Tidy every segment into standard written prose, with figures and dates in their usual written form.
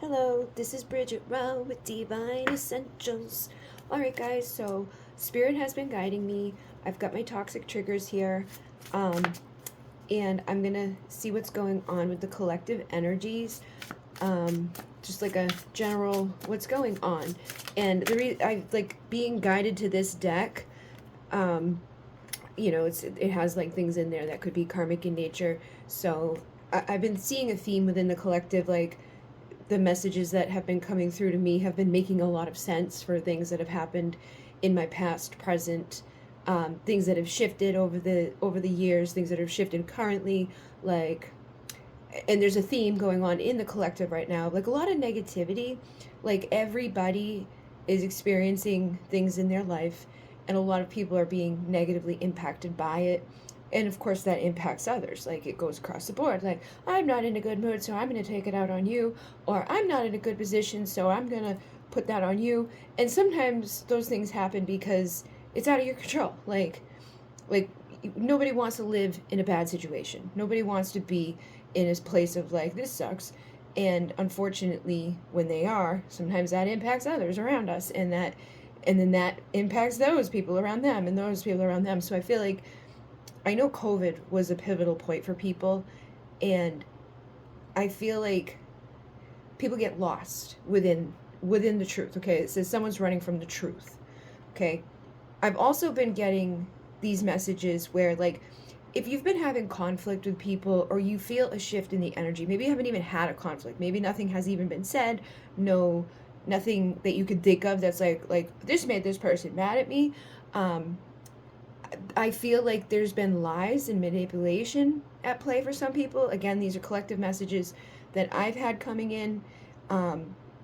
Hello, this is Bridget Rowe with Divine Essentials. Alright, guys, so Spirit has been guiding me. I've got my toxic triggers here, and I'm gonna see what's going on with the collective energies. Just like a general what's going on. And I like being guided to this deck. It has like things in there that could be karmic in nature. So I've been seeing a theme within the collective, like the messages that have been coming through to me have been making a lot of sense for things that have happened in my past, present, things that have shifted over the years, things that have shifted currently, like, and there's a theme going on in the collective right now, like a lot of negativity, like everybody is experiencing things in their life, and a lot of people are being negatively impacted by it. And of course that impacts others, like it goes across the board, like I'm not in a good mood so I'm going to take it out on you, or I'm not in a good position so I'm going to put that on you. And sometimes those things happen because it's out of your control. Like nobody wants to live in a bad situation, nobody wants to be in a place of like, this sucks. And unfortunately, when they are, sometimes that impacts others around us, and then that impacts those people around them and those people around them. So I feel like, I know COVID was a pivotal point for people, and I feel like people get lost within the truth. Okay, it says someone's running from the truth. Okay, I've also been getting these messages where, like, if you've been having conflict with people, or you feel a shift in the energy, maybe you haven't even had a conflict, maybe nothing has even been said, nothing that you could think of that's like this made this person mad at me. I feel like there's been lies and manipulation at play for some people. Again, these are collective messages that I've had coming in,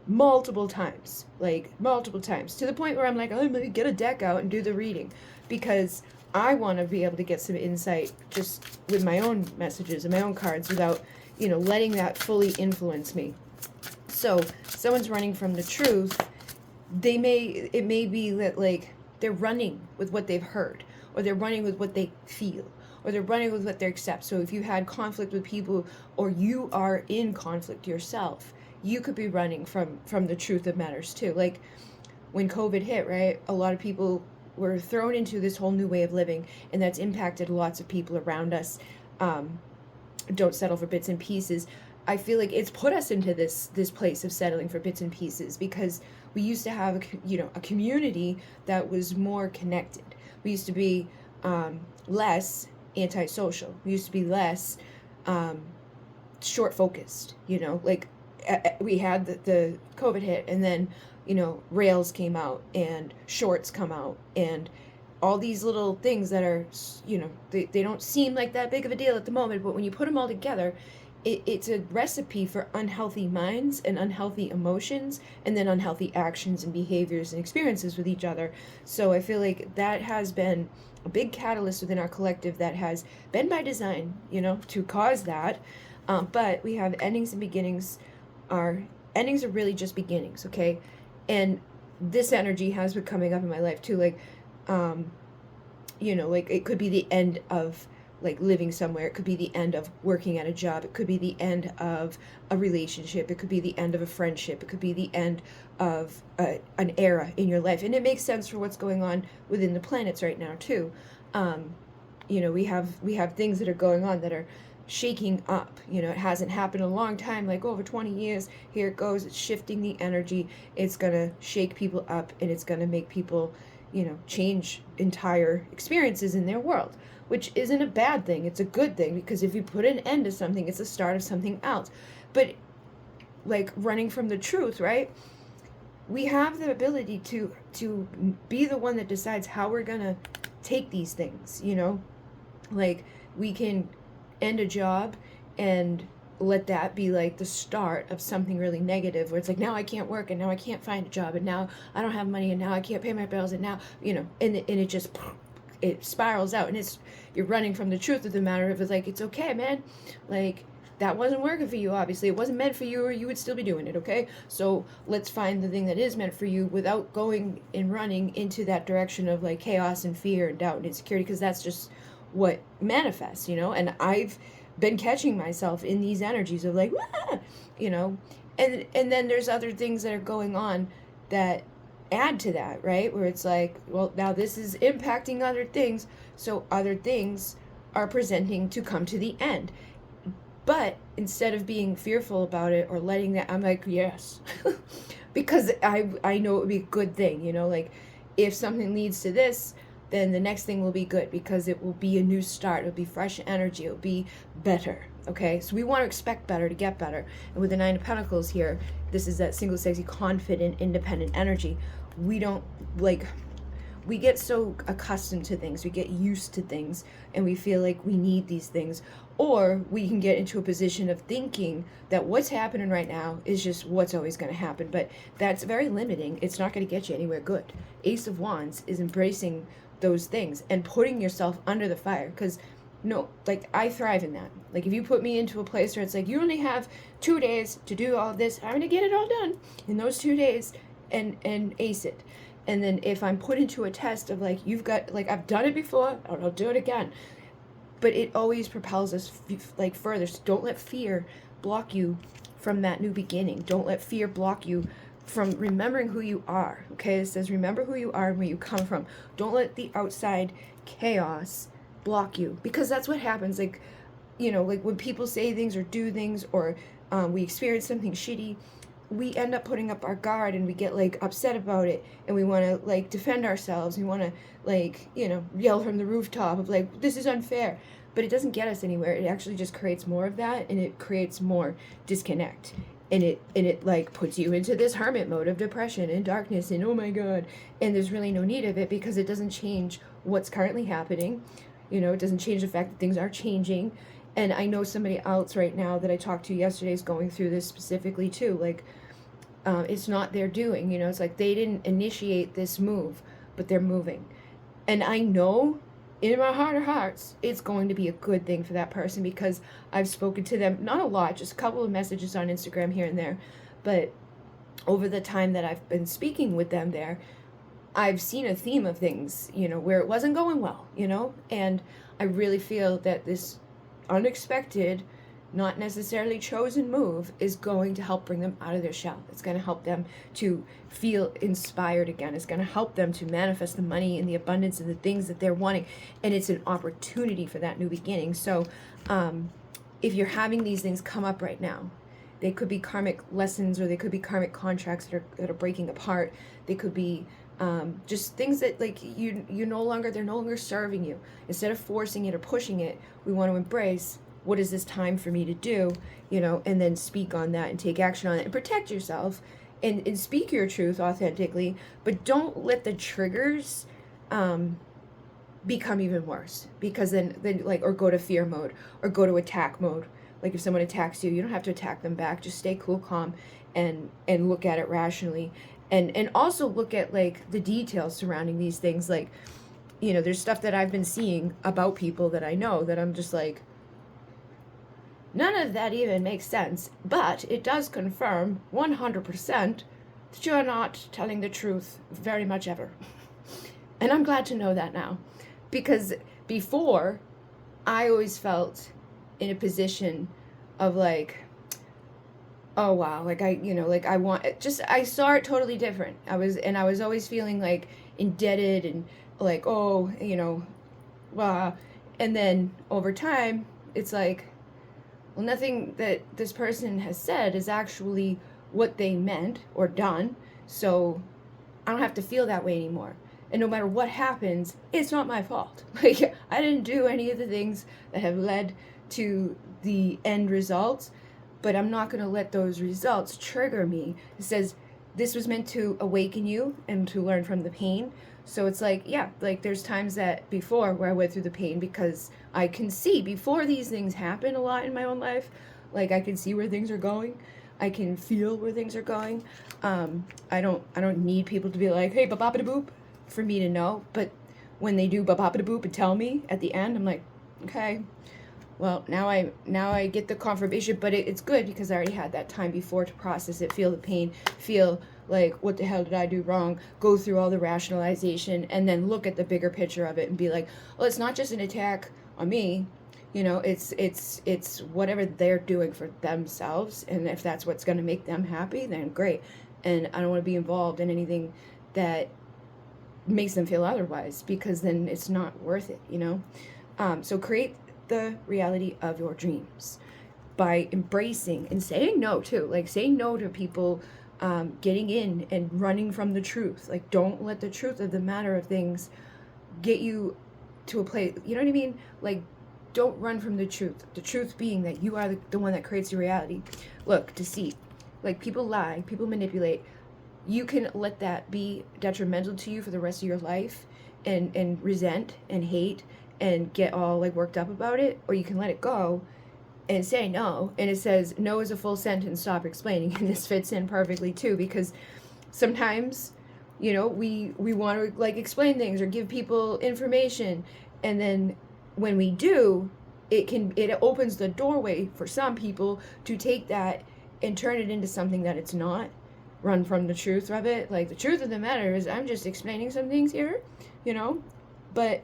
multiple times, to the point where I'm like, oh, I'm gonna get a deck out and do the reading, because I want to be able to get some insight just with my own messages and my own cards without, letting that fully influence me. So someone's running from the truth. It may be that, like, they're running with what they've heard, or they're running with what they feel, or they're running with what they accept. So if you had conflict with people, or you are in conflict yourself, you could be running from the truth of matters too. Like when COVID hit, right? A lot of people were thrown into this whole new way of living, and that's impacted lots of people around us. Don't settle for bits and pieces. I feel like it's put us into this place of settling for bits and pieces, because we used to have a community that was more connected. We used to be less antisocial. We used to be less short focused. Like we had the COVID hit, and then rails came out, and shorts come out, and all these little things that are they don't seem like that big of a deal at the moment, but when you put them all together, it's a recipe for unhealthy minds and unhealthy emotions, and then unhealthy actions and behaviors and experiences with each other. So I feel like that has been a big catalyst within our collective, that has been by design, to cause that. But we have endings and beginnings. Our endings are really just beginnings, okay? And this energy has been coming up in my life too, like, like it could be the end of like living somewhere, it could be the end of working at a job, it could be the end of a relationship, it could be the end of a friendship, it could be the end of an era in your life. And it makes sense for what's going on within the planets right now too. We have things that are going on that are shaking up. It hasn't happened in a long time, like over 20 years. Here it goes, it's shifting the energy, it's gonna shake people up, and it's gonna make people change entire experiences in their world, which isn't a bad thing. It's a good thing, because if you put an end to something, it's the start of something else. But like running from the truth, right? We have the ability to be the one that decides how we're gonna take these things, like we can end a job and let that be like the start of something really negative, where it's like, now I can't work, and now I can't find a job, and now I don't have money, and now I can't pay my bills, and now and it just it spirals out, and you're running from the truth of the matter. If it's like, it's okay, man, like that wasn't working for you, obviously it wasn't meant for you, or you would still be doing it, okay? So let's find the thing that is meant for you, without going and running into that direction of like chaos and fear and doubt and insecurity, because that's just what manifests. And I've been catching myself in these energies of like, "Wah!" you know, and then there's other things that are going on that add to that, right? Where it's like, well, now this is impacting other things, so other things are presenting to come to the end. But instead of being fearful about it or letting that, I'm like, yes, because I know it would be a good thing, you know, like if something leads to this, then the next thing will be good because it will be a new start. It'll be fresh energy. It'll be better. Okay, so we want to expect better to get better. And with the Nine of Pentacles here, this is that single, sexy, confident, independent energy. We don't like, we get so accustomed to things, we get used to things, and we feel like we need these things. Or we can get into a position of thinking that what's happening right now is just what's always going to happen. But that's very limiting. It's not going to get you anywhere good. Ace of Wands is embracing those things and putting yourself under the fire. Because, no, like, I thrive in that. Like, if you put me into a place where it's like, you only have 2 days to do all this, I'm going to get it all done in those 2 days and ace it. And then if I'm put into a test of like, you've got, like, I've done it before, I'll do it again. But it always propels us like further. So don't let fear block you from that new beginning. Don't let fear block you from remembering who you are. Okay, it says remember who you are and where you come from. Don't let the outside chaos block you, because that's what happens. Like, you know, like when people say things or do things, or we experience something shitty, we end up putting up our guard and we get like upset about it, and we want to like defend ourselves. We want to like, you know, yell from the rooftop of like, this is unfair. But it doesn't get us anywhere. It actually just creates more of that, and it creates more disconnect. And it like puts you into this hermit mode of depression and darkness and oh my god. And there's really no need of it, because it doesn't change what's currently happening. You know, it doesn't change the fact that things are changing. And I know somebody else right now that I talked to yesterday is going through this specifically too. Like, it's not their doing, you know, it's like they didn't initiate this move, but they're moving. And I know in my heart of hearts, it's going to be a good thing for that person, because I've spoken to them, not a lot, just a couple of messages on Instagram here and there. But over the time that I've been speaking with them there, I've seen a theme of things, you know, where it wasn't going well, you know, and I really feel that this unexpected, not necessarily chosen move is going to help bring them out of their shell. It's going to help them to feel inspired again. It's going to help them to manifest the money and the abundance and the things that they're wanting. And it's an opportunity for that new beginning. So if you're having these things come up right now, they could be karmic lessons, or they could be karmic contracts that are breaking apart. They could be just things that like they're no longer serving you. Instead of forcing it or pushing it, we want to embrace, what is this time for me to do, you know, and then speak on that and take action on it and protect yourself and speak your truth authentically, but don't let the triggers become even worse, because then like, or go to fear mode or go to attack mode. Like if someone attacks you, you don't have to attack them back. Just stay cool, calm, and look at it rationally, and also look at like the details surrounding these things. Like, you know, there's stuff that I've been seeing about people that I know that I'm just like, none of that even makes sense, but it does confirm 100% that you're not telling the truth very much ever. And I'm glad to know that now, because before I always felt in a position of like, oh wow, like I saw it totally different. I was always feeling like indebted and like, oh, you know, and then over time it's like, well, nothing that this person has said is actually what they meant or done, so I don't have to feel that way anymore. And no matter what happens, it's not my fault. Like, I didn't do any of the things that have led to the end results, but I'm not going to let those results trigger me. It says this was meant to awaken you and to learn from the pain. So it's like, yeah, like there's times that before where I went through the pain, because I can see before these things happen a lot in my own life. Like I can see where things are going. I can feel where things are going. I don't need people to be like, hey, ba-ba-ba-da-boop, for me to know. But when they do ba-ba-ba-da-boop and tell me at the end, I'm like, okay, well, now I get the confirmation. But it's good because I already had that time before to process it, feel the pain, feel like, what the hell did I do wrong? Go through all the rationalization and then look at the bigger picture of it and be like, well, it's not just an attack on me. You know, it's whatever they're doing for themselves, and if that's what's going to make them happy, then great. And I don't want to be involved in anything that makes them feel otherwise, because then it's not worth it, you know? So create the reality of your dreams by embracing and saying no too. Like, saying no to people getting in and running from the truth. Like, don't let the truth of the matter of things get you to a place, you know what I mean? Like, don't run from the truth. The truth being that you are the one that creates your reality. Look, deceit. Like, people lie, people manipulate. You can let that be detrimental to you for the rest of your life, and resent and hate and get all like worked up about it, or you can let it go and say no. And it says no is a full sentence, stop explaining. And this fits in perfectly too, because sometimes, you know, we want to like explain things or give people information, and then when we do, it opens the doorway for some people to take that and turn it into something that it's not. Run from the truth of it. Like, the truth of the matter is I'm just explaining some things here, you know, but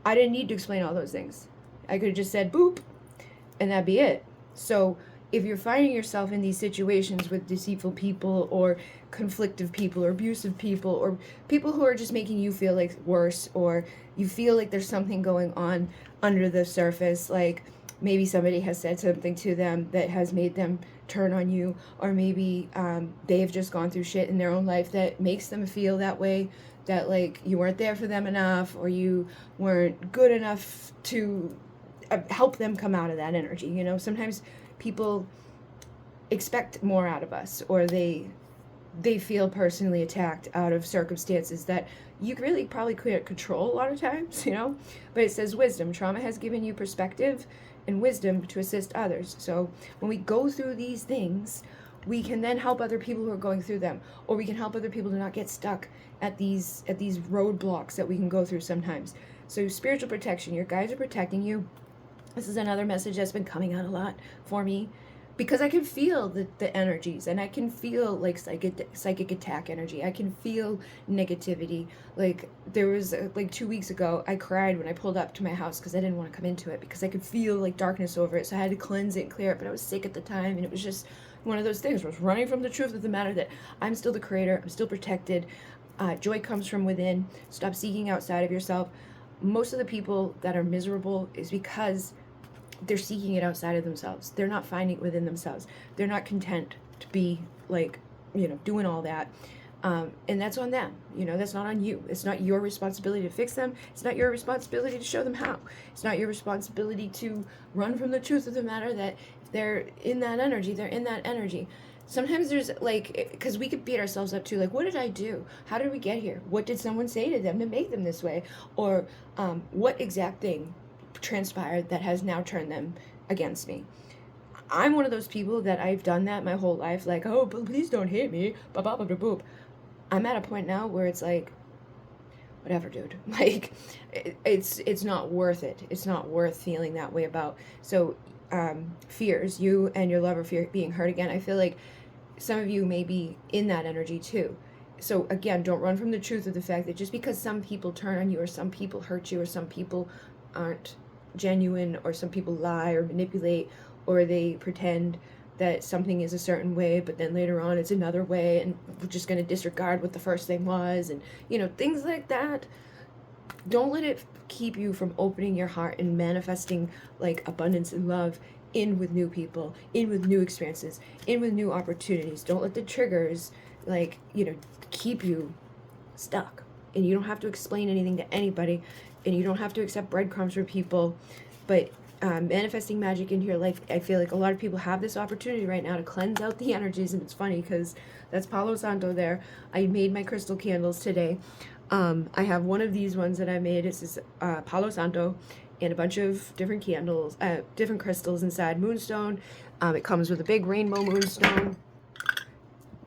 I didn't need to explain all those things. I could have just said boop and that'd be it. So if you're finding yourself in these situations with deceitful people or conflictive people or abusive people or people who are just making you feel like worse, or you feel like there's something going on under the surface, like maybe somebody has said something to them that has made them turn on you, or maybe they've just gone through shit in their own life that makes them feel that way, that like you weren't there for them enough, or you weren't good enough to help them come out of that energy. You know, sometimes people expect more out of us, or they feel personally attacked out of circumstances that you really probably couldn't control a lot of times, you know. But it says wisdom. Trauma has given you perspective and wisdom to assist others. So when we go through these things, we can then help other people who are going through them, or we can help other people to not get stuck at these roadblocks that we can go through sometimes. So spiritual protection, your guides are protecting you. This is another message that's been coming out a lot for me, because I can feel the energies, and I can feel like psychic attack energy. I can feel negativity. Like, there was like 2 weeks ago, I cried when I pulled up to my house because I didn't want to come into it, because I could feel like darkness over it. So I had to cleanse it and clear it, but I was sick at the time, and it was just one of those things where I was running from the truth of the matter that I'm still the creator, I'm still protected. Joy comes from within. Stop seeking outside of yourself. Most of the people that are miserable is because they're seeking it outside of themselves. They're not finding it within themselves. They're not content to be like, you know, doing all that. And that's on them. You know, that's not on you. It's not your responsibility to fix them. It's not your responsibility to show them how. It's not your responsibility to run from the truth of the matter that if they're in that energy, they're in that energy. Sometimes there's like, because we could beat ourselves up too, like, what did I do? How did we get here? What did someone say to them to make them this way? Or what exact thing transpired that has now turned them against me? I'm one of those people that I've done that my whole life, like, oh, but please don't hate me, boop. I'm at a point now where it's like, whatever, dude. Like, it's not worth it. It's not worth feeling that way about. So fears, you and your lover fear being hurt again. I feel like some of you may be in that energy too. So again, don't run from the truth of the fact that just because some people turn on you, or some people hurt you, or some people aren't genuine, or some people lie or manipulate, or they pretend that something is a certain way, but then later on it's another way, and we're just going to disregard what the first thing was, and you know, things like that. Don't let it keep you from opening your heart and manifesting like abundance and love in with new people, in with new experiences, in with new opportunities. Don't let the triggers, like, you know, keep you stuck. And you don't have to explain anything to anybody, and you don't have to accept breadcrumbs from people. But manifesting magic into your life, I feel like a lot of people have this opportunity right now to cleanse out the energies. And it's funny because that's Palo Santo there. I made my crystal candles today. I have one of these ones that I made. It's this Palo Santo and a bunch of different candles, different crystals inside. Moonstone. It comes with a big rainbow moonstone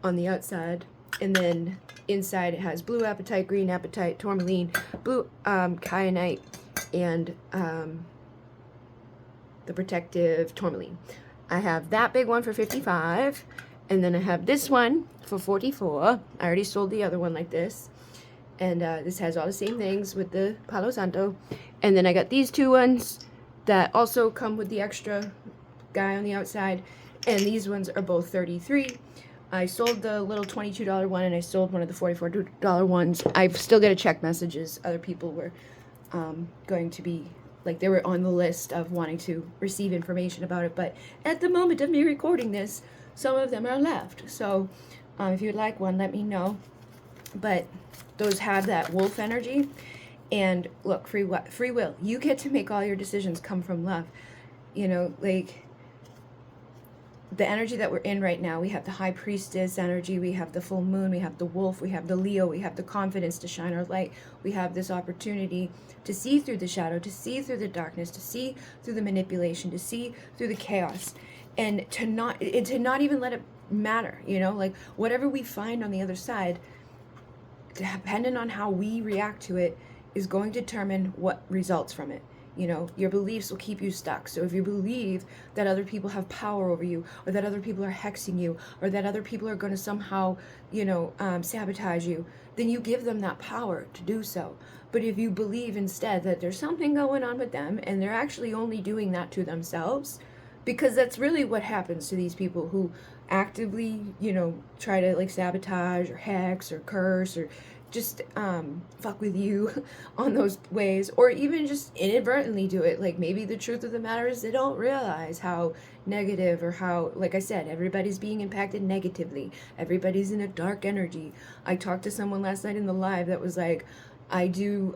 on the outside, and then inside it has blue apatite, green apatite, tourmaline, blue kyanite, and the protective tourmaline. I have that big one for $55, and then I have this one for $44. I already sold the other one like this. And this has all the same things with the Palo Santo. And then I got these two ones that also come with the extra guy on the outside. And these ones are both $33. I sold the little $22 one, and I sold one of the $44 ones. I've still got to check messages. Other people were going to be, like, they were on the list of wanting to receive information about it. But at the moment of me recording this, some of them are left. So if you'd like one, let me know. But those have that wolf energy. And look, free will. You get to make all your decisions come from love. You know, like, the energy that we're in right now, we have the high priestess energy, we have the full moon, we have the wolf, we have the Leo, we have the confidence to shine our light. We have this opportunity to see through the shadow, to see through the darkness, to see through the manipulation, to see through the chaos, and to not even let it matter, you know, like whatever we find on the other side, depending on how we react to it, is going to determine what results from it. You know, your beliefs will keep you stuck. So if you believe that other people have power over you, or that other people are hexing you, or that other people are going to somehow, you know, sabotage you, then you give them that power to do so. But if you believe instead that there's something going on with them, and they're actually only doing that to themselves, because that's really what happens to these people who actively, you know, try to like sabotage or hex or curse or just fuck with you on those ways, or even just inadvertently do it. Like, maybe the truth of the matter is they don't realize how negative, or how, like I said, everybody's being impacted negatively. Everybody's in a dark energy. I talked to someone last night in the live that was like, I do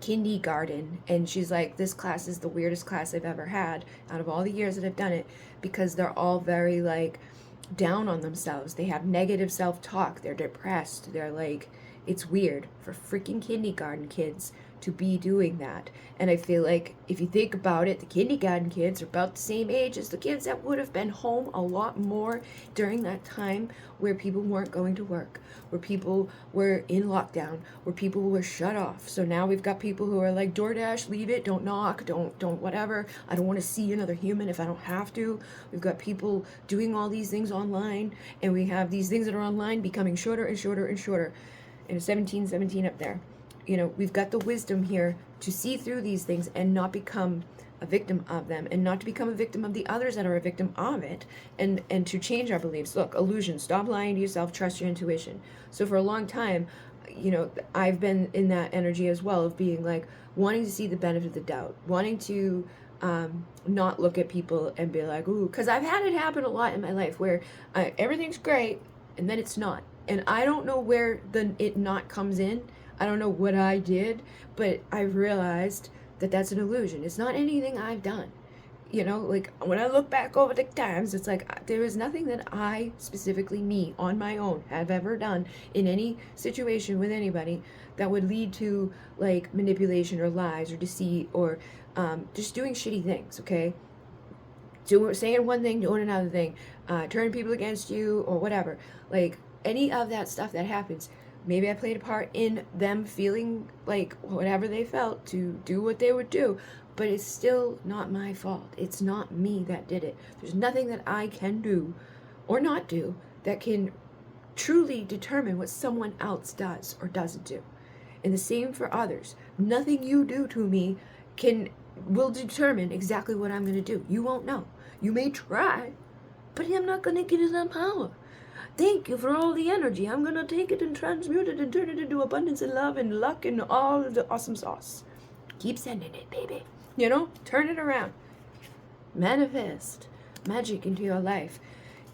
kindergarten, and she's like, this class is the weirdest class I've ever had out of all the years that I've done it, because they're all very like down on themselves. They have negative self-talk. They're depressed. They're like, it's weird for freaking kindergarten kids to be doing that. And I feel like if you think about it, the kindergarten kids are about the same age as the kids that would have been home a lot more during that time, where people weren't going to work, where people were in lockdown, where people were shut off. So now we've got people who are like, DoorDash, leave it, don't knock, don't whatever. I don't want to see another human if I don't have to. We've got people doing all these things online, and we have these things that are online becoming shorter and shorter and shorter. And 1717 up there. You know, we've got the wisdom here to see through these things and not become a victim of them, and not to become a victim of the others that are a victim of it, and to change our beliefs. Look, illusion, stop lying to yourself, trust your intuition. So for a long time, you know, I've been in that energy as well, of being like, wanting to see the benefit of the doubt, wanting to not look at people and be like, ooh, because I've had it happen a lot in my life where everything's great and then it's not. And I don't know where the it not comes in. I don't know what I did, but I've realized that that's an illusion. It's not anything I've done. You know, like when I look back over the times, it's like there is nothing that I, specifically me, on my own, have ever done in any situation with anybody that would lead to like manipulation or lies or deceit, or just doing shitty things, okay? Saying one thing, doing another thing, turning people against you or whatever. Like, any of that stuff that happens, maybe I played a part in them feeling like whatever they felt to do what they would do, but it's still not my fault. It's not me that did it. There's nothing that I can do or not do that can truly determine what someone else does or doesn't do. And the same for others. Nothing you do to me will determine exactly what I'm going to do. You won't know. You may try, but I'm not going to give you that power. Thank you for all the energy. I'm going to take it and transmute it and turn it into abundance and love and luck and all of the awesome sauce. Keep sending it, baby. You know, turn it around. Manifest magic into your life.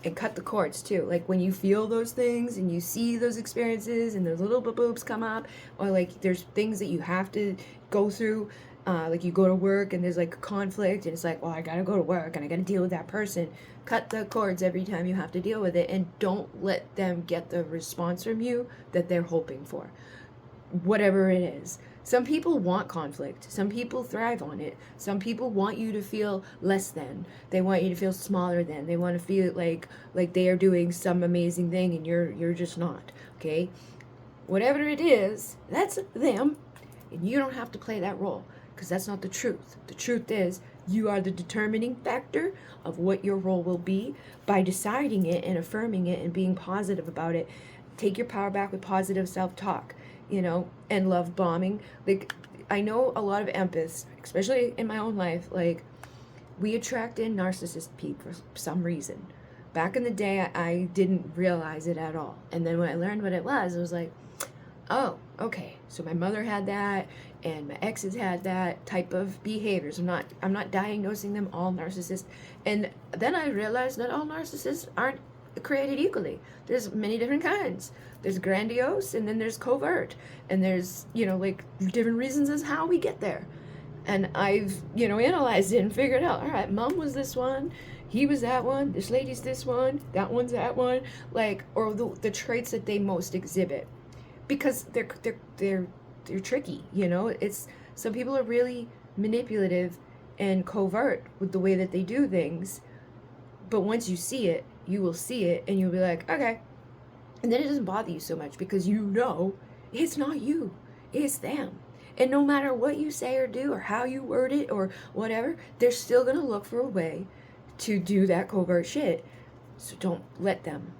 And cut the cords too. Like when you feel those things and you see those experiences and those little boobs come up, or like there's things that you have to go through, like you go to work and there's like a conflict and it's like, well, I gotta go to work and I gotta deal with that person. Cut the cords every time you have to deal with it, and don't let them get the response from you that they're hoping for, whatever it is. Some people want conflict. Some people thrive on it. Some people want you to feel less than. They want you to feel smaller than. They want to feel like they are doing some amazing thing and you're just not. Okay? Whatever it is, that's them. And you don't have to play that role, because that's not the truth. The truth is, you are the determining factor of what your role will be by deciding it and affirming it and being positive about it. Take your power back with positive self-talk, you know, and love bombing. Like, I know a lot of empaths, especially in my own life, like, we attract in narcissist people for some reason. Back in the day, I didn't realize it at all. And then when I learned what it was like, oh, okay. So my mother had that, and my exes had that type of behaviors. I'm not diagnosing them all narcissists. And then I realized that all narcissists aren't created equally. There's many different kinds. There's grandiose, and then there's covert, and there's, like, different reasons as how we get there. And I've, analyzed it and figured out, all right, mom was this one, he was that one, this lady's this one, that one's that one, like, or the traits that they most exhibit, because they're tricky. It's, some people are really manipulative and covert with the way that they do things, but once you see it, you will see it, and you'll be like, okay, and then it doesn't bother you so much, because it's not you, it's them. And no matter what you say or do, or how you word it, or whatever, they're still going to look for a way to do that covert shit. So don't let them,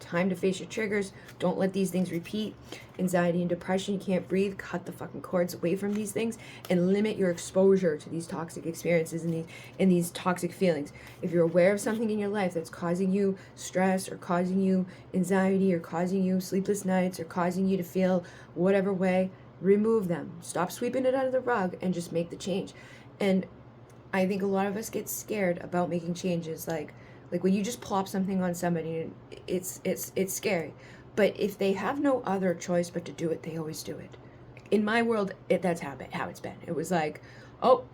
Time to face your triggers. Don't let these things repeat. Anxiety and depression, you can't breathe. Cut the fucking cords away from these things, and limit your exposure to these toxic experiences and these toxic feelings. If you're aware of something in your life that's causing you stress, or causing you anxiety, or causing you sleepless nights, or causing you to feel whatever way, remove them. Stop sweeping it under the rug and just make the change. And I think a lot of us get scared about making changes, like when you just plop something on somebody, it's scary. But if they have no other choice but to do it, they always do it. In my world, that's how it's been. It was like, oh,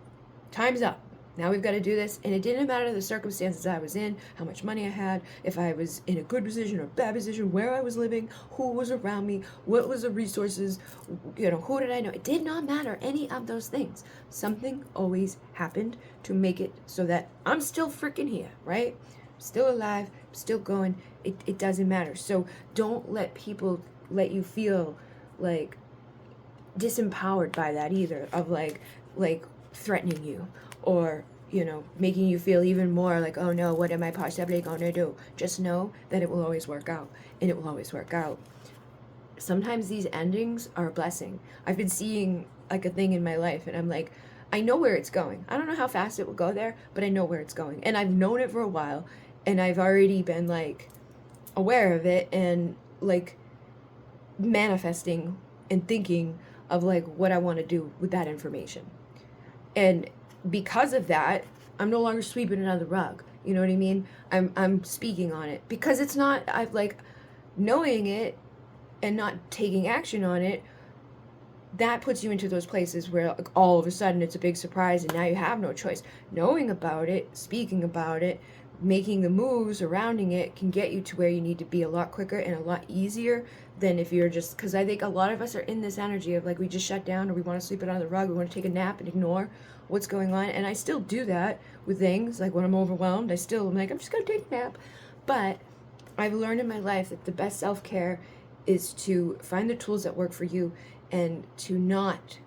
time's up. Now we've got to do this. And it didn't matter the circumstances I was in, how much money I had, if I was in a good position or bad position, where I was living, who was around me, what was the resources, who did I know. It did not matter any of those things. Something always happened to make it so that I'm still freaking here, right? Still alive, still going. It doesn't matter. So don't let people let you feel like disempowered by that either, of like threatening you, or making you feel even more like, oh no, what am I possibly gonna do? Just know that it will always work out, and it will always work out. Sometimes these endings are a blessing. I've been seeing like a thing in my life, and I'm like, I know where it's going. I don't know how fast it will go there, but I know where it's going, and I've known it for a while, and I've already been like aware of it, and like manifesting and thinking of like what I want to do with that information. And because of that, I'm no longer sweeping it under the rug. You know what I mean? I'm speaking on it, because it's not, I've like, knowing it and not taking action on it, that puts you into those places where like, all of a sudden it's a big surprise, and now you have no choice. Knowing about it, speaking about it, making the moves surrounding it can get you to where you need to be a lot quicker and a lot easier than if you're just, because I think a lot of us are in this energy of like, we just shut down, or we want to sleep it on the rug, we want to take a nap and ignore what's going on. And I still do that with things, like when I'm overwhelmed, I'm like, I'm just going to take a nap. But I've learned in my life that the best self-care is to find the tools that work for you, and to not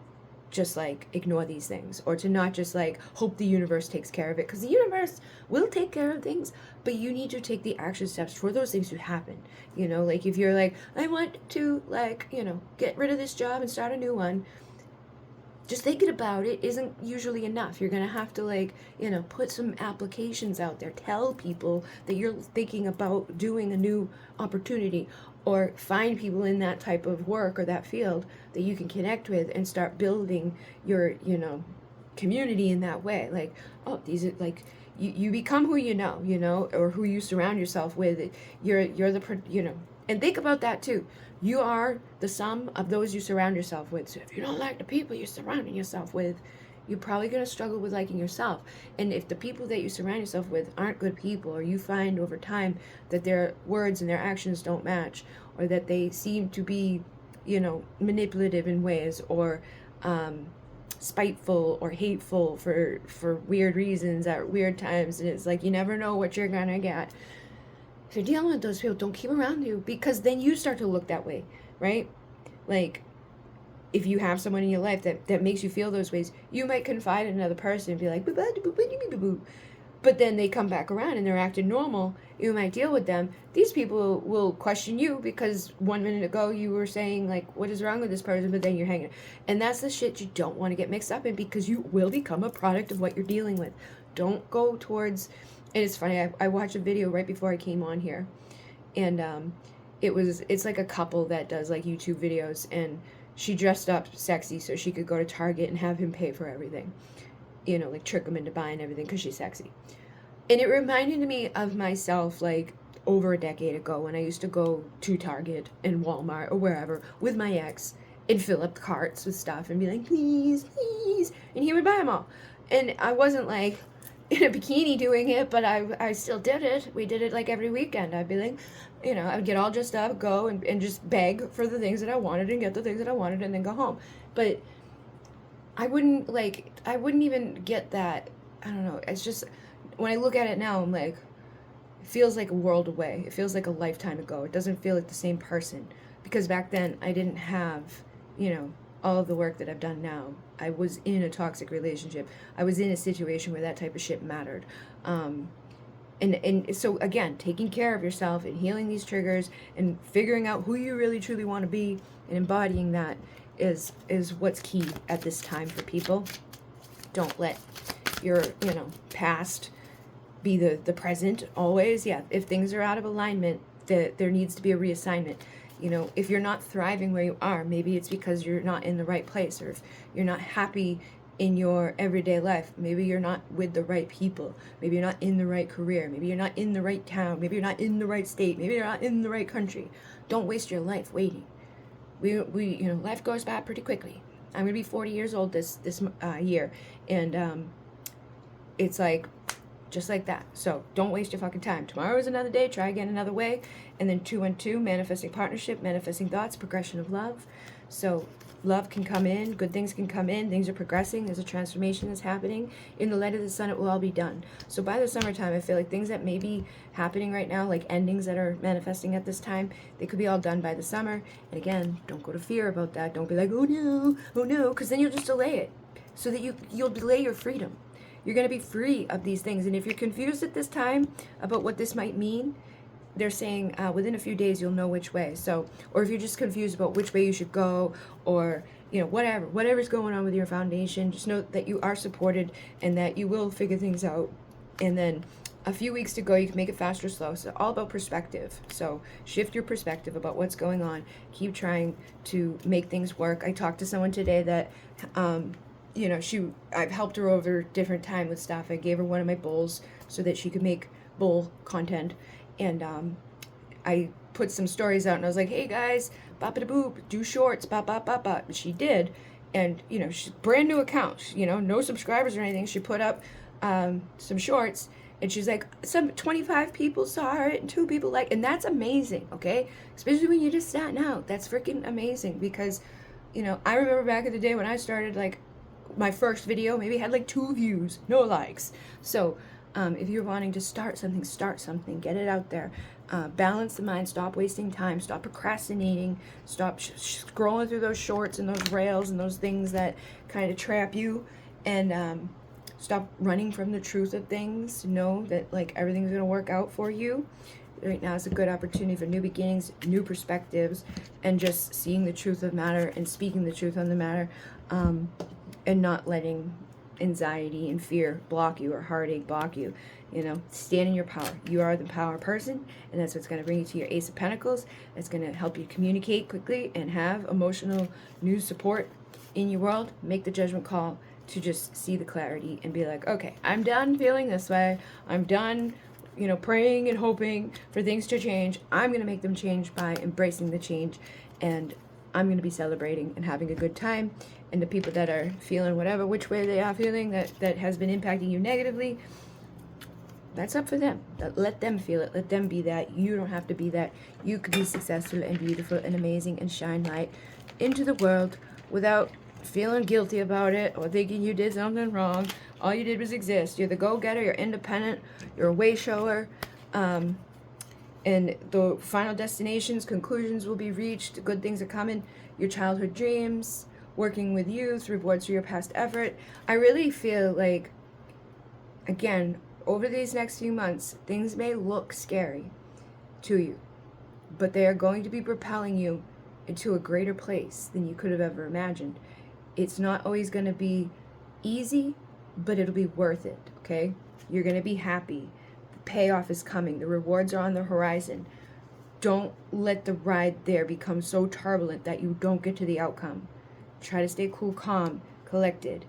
just like ignore these things, or to not just like hope the universe takes care of it, because the universe will take care of things, but you need to take the action steps for those things to happen. Like if you're like, I want to like, get rid of this job and start a new one, just thinking about it isn't usually enough. You're gonna have to like, put some applications out there, tell people that you're thinking about doing a new opportunity, or find people in that type of work or that field that you can connect with, and start building your, community in that way. Like, oh, these are like, you become who or who you surround yourself with. You're the, and think about that too. You are the sum of those you surround yourself with. So if you don't like the people you're surrounding yourself with, you're probably going to struggle with liking yourself. And if the people that you surround yourself with aren't good people, or you find over time that their words and their actions don't match, or that they seem to be, manipulative in ways, or spiteful or hateful for weird reasons at weird times, and it's like you never know what you're going to get. If you're dealing with those people, don't keep around you, because then you start to look that way, right? Like, if you have someone in your life that makes you feel those ways, you might confide in another person and be like, boo, boo, boo, boo, boo, boo, boo. but then they come back around and they're acting normal. You might deal with them. These people will question you because 1 minute ago you were saying, like, what is wrong with this person, but then you're hanging. And that's the shit you don't want to get mixed up in, because you will become a product of what you're dealing with. Don't go towards, and it's funny, I watched a video right before I came on here, and it's like a couple that does like YouTube videos, and she dressed up sexy so she could go to Target and have him pay for everything, you know, like trick him into buying everything because she's sexy. And it reminded me of myself like over a decade ago when I used to go to Target and Walmart or wherever with my ex and fill up the carts with stuff and be like, please, please, and he would buy them all. And I wasn't like in a bikini doing it, but I still did it. We did it like every weekend. I'd be like, you know, I would get all dressed up, go and just beg for the things that I wanted and get the things that I wanted and then go home. But I wouldn't even get that. I don't know. It's just, when I look at it now, I'm like, it feels like a world away. It feels like a lifetime ago. It doesn't feel like the same person. Because back then, I didn't have, you know, all of the work that I've done now. I was in a toxic relationship. I was in a situation where that type of shit mattered. And so, again, taking care of yourself and healing these triggers and figuring out who you really truly want to be and embodying that is what's key at this time for people. Don't let your, you know, past be the present always. Yeah, if things are out of alignment, there needs to be a reassignment. You know, if you're not thriving where you are, maybe it's because you're not in the right place, or if you're not happy in your everyday life, maybe you're not with the right people, maybe you're not in the right career, maybe you're not in the right town, maybe you're not in the right state, maybe you're not in the right country. Don't waste your life waiting. We you know, life goes by pretty quickly. I'm gonna be 40 years old this year, and it's like, just like that. So don't waste your fucking time. Tomorrow is another day. Try again another way. And then 212, manifesting partnership, manifesting thoughts, progression of love. So love can come in. Good things can come in. Things are progressing. There's a transformation that's happening. In the light of the sun, it will all be done. So by the summertime, I feel like things that may be happening right now, like endings that are manifesting at this time, they could be all done by the summer. And again, don't go to fear about that. Don't be like, oh no, because then you'll just delay it. So that you'll delay your freedom. You're going to be free of these things. And if you're confused at this time about what this might mean, they're saying within a few days you'll know which way. So, or if you're just confused about which way you should go, or, you know, whatever's going on with your foundation, just know that you are supported and that you will figure things out. And then a few weeks to go, you can make it fast or slow. So all about perspective. So shift your perspective about what's going on. Keep trying to make things work. I talked to someone today that, you know, I've helped her over different time with stuff. I gave her one of my bowls so that she could make bowl content. And I put some stories out and I was like, hey guys, bop-a-da-boop, do shorts, bop-bop-bop-bop. She did. And, you know, she's brand new account, you know, no subscribers or anything. She put up some shorts and she's like, some 25 people saw it and 2 people liked, and that's amazing, okay? Especially when you're just starting out. That's freaking amazing, because, you know, I remember back in the day when I started, like, my first video maybe had like 2 views, no likes. So if you're wanting to start something, get it out there. Balance the mind, stop wasting time, stop procrastinating, stop scrolling through those shorts and those rails and those things that kind of trap you, and stop running from the truth of things. Know that, like, everything's going to work out for you. Right now is a good opportunity for new beginnings, new perspectives, and just seeing the truth of the matter and speaking the truth on the matter. And not letting anxiety and fear block you, or heartache block you. You know, stand in your power. You are the power person, and that's what's going to bring you to your Ace of Pentacles. It's going to help you communicate quickly and have emotional news support in your world. Make the judgment call to just see the clarity and be like, okay, I'm done feeling this way. I'm done, you know, praying and hoping for things to change. I'm going to make them change by embracing the change, and I'm going to be celebrating and having a good time. And the people that are feeling whatever, which way they are feeling, that has been impacting you negatively, that's up for them. Let them feel it. Let them be that. You don't have to be that. You could be successful and beautiful and amazing and shine light into the world without feeling guilty about it or thinking you did something wrong. All you did was exist. You're the go-getter. You're independent. You're a way shower. And the final destinations, conclusions will be reached. Good things are coming. Your childhood dreams, working with youth, rewards for your past effort. I really feel like, again, over these next few months, things may look scary to you, but they are going to be propelling you into a greater place than you could have ever imagined. It's not always going to be easy, but it'll be worth it, okay? You're going to be happy. The payoff is coming. The rewards are on the horizon. Don't let the ride there become so turbulent that you don't get to the outcome. Try to stay cool, calm, collected.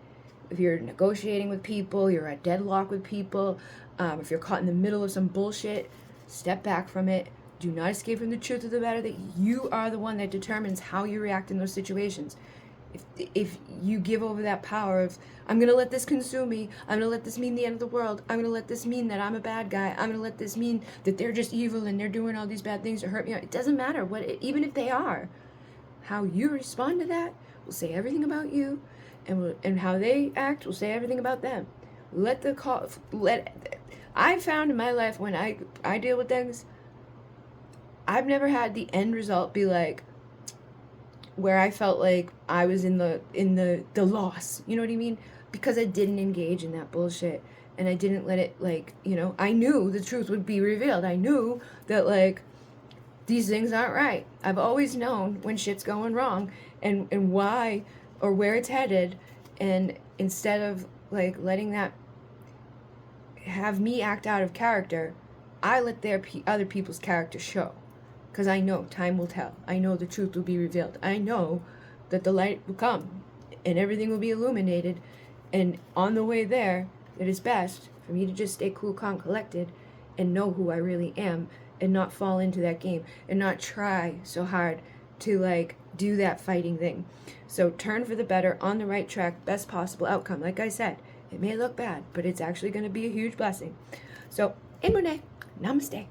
If you're negotiating with people, you're at deadlock with people, if you're caught in the middle of some bullshit, step back from it. Do not escape from the truth of the matter that you are the one that determines how you react in those situations. If you give over that power of, I'm going to let this consume me, I'm going to let this mean the end of the world, I'm going to let this mean that I'm a bad guy, I'm going to let this mean that they're just evil and they're doing all these bad things to hurt me. It doesn't matter, even if they are. How you respond to that will say everything about you, and how they act will say everything about them. I've found in my life when I deal with things, I've never had the end result be like, where I felt like I was in the loss, you know what I mean? Because I didn't engage in that bullshit, and I didn't let it, like, you know, I knew the truth would be revealed. I knew that, like, these things aren't right. I've always known when shit's going wrong and why or where it's headed, and instead of, like, letting that have me act out of character, I let other people's character show. Because I know time will tell. I know the truth will be revealed. I know that the light will come and everything will be illuminated. And on the way there, it is best for me to just stay cool, calm, collected and know who I really am and not fall into that game and not try so hard to, like, do that fighting thing. So turn for the better, on the right track, best possible outcome. Like I said, it may look bad, but it's actually going to be a huge blessing. So, in Munay, namaste.